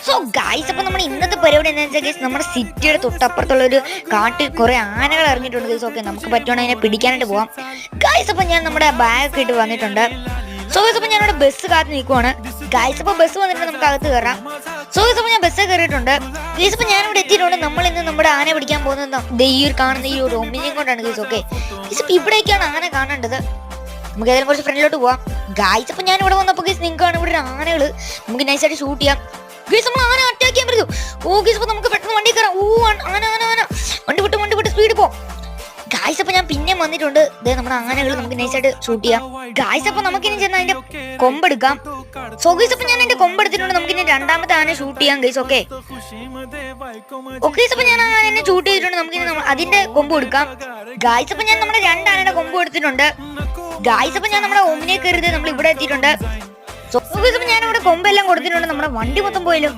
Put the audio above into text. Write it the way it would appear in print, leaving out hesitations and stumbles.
So guys, അപ്പൊ നമ്മുടെ ഇന്നത്തെ പരിപാടി എന്താണെന്ന് വെച്ചാൽ ഗൈസ്, നമ്മുടെ സിറ്റിയുടെ തൊട്ടപ്പുറത്തുള്ള ഒരു കാട്ടിൽ കുറെ ആനകൾ ഇറങ്ങിയിട്ടുണ്ട് ഗൈസ്. ഓക്കെ, നമുക്ക് പറ്റുവാണെങ്കിൽ അതിനെ പിടിക്കാനായിട്ട് പോവാം ഗൈസ്. അപ്പൊ ഞാൻ നമ്മുടെ ബാഗ് ഇട്ട് വന്നിട്ടുണ്ട്. സോ ഗൈസ്, അപ്പൊ ഞാനിവിടെ ബസ് കാത്ത് നിൽക്കുവാണ് ഗൈസ്. അപ്പൊ ബസ് വന്നിട്ട് നമുക്ക് അകത്ത് കയറാം. സോ ഗൈസ്, അപ്പൊ ഞാൻ ബസ് കയറിയിട്ടുണ്ട് ഗൈസ്. അപ്പൊ ഞാനിവിടെ എത്തിയിട്ടുണ്ട്. നമ്മൾ ഇന്ന് നമ്മുടെ ആന പിടിക്കാൻ പോകുന്നത് ഈ ഒരു കാണുന്ന ഈ ഒരു ഒമിനിയും കൊണ്ടാണ് ഗൈസ്. ഓക്കെ ഗൈസ്, അപ്പൊ ഇവിടേക്കാണ് ആന കാണേണ്ടത്. നമുക്ക് ഏതായാലും കുറച്ച് ഫ്രണ്ടിലോട്ട് പോവാം ഗൈസ്. അപ്പൊ ഞാൻ ഇവിടെ വന്നപ്പോൾ ഗൈസ്, നിങ്ങൾക്കാണ് ഇവിടെ ആനകൾ നമുക്ക് നൈസായിട്ട് ഷൂട്ട് ചെയ്യാം ഗൈസ്. നമ്മൾ ആന അറ്റാക്ക് ചെയ്യാൻ പറ്റും. ഓ ഗൈസ്, അപ്പൊ നമുക്ക് പെട്ടെന്ന് വണ്ടി കയറാം. ഓ ആന ആന ആന വണ്ടി വിട്ട് സ്പീഡ് പോ ഗൈസ്. അപ്പൊ ഞാൻ പിന്നെ വന്നിട്ടുണ്ട്. നമ്മുടെ ആനകൾ നമുക്ക് നൈസായിട്ട് ഷൂട്ട് ചെയ്യാം ഗൈസ്. അപ്പൊ നമുക്കിനി ചെന്ന് അതിന്റെ കൊമ്പെടുക്കാം. സോ ഗൈസ്, അപ്പൊ ഞാൻ അതിന്റെ കൊമ്പെടുത്തിട്ടുണ്ട്. നമുക്കിനി രണ്ടാമത്തെ ആന ഷൂട്ട് ചെയ്യാം ഗൈസ്. ഓക്കെ ഓക്കെ, അപ്പൊ ഞാൻ ആനനെ ഷൂട്ട് ചെയ്തിട്ടുണ്ട്. നമുക്കിനി അതിന്റെ കൊമ്പ് കൊടുക്കാം ഗൈസ്. അപ്പൊ ഞാൻ നമ്മുടെ രണ്ടാനയുടെ കൊമ്പ് കൊടുത്തിട്ടുണ്ട് ഗൈസ്. അപ്പൊ ഞാൻ നമ്മുടെ ഒമിനെ കയറിയത് നമ്മൾ ഇവിടെ എത്തിയിട്ടുണ്ട്. സോ ഗൈസ്, അപ്പൊ ഞാൻ ഇവിടെ കൊമ്പെല്ലാം കൊടുത്തിട്ടുണ്ട്. നമ്മുടെ വണ്ടി മൊത്തം പോയല്ലോ.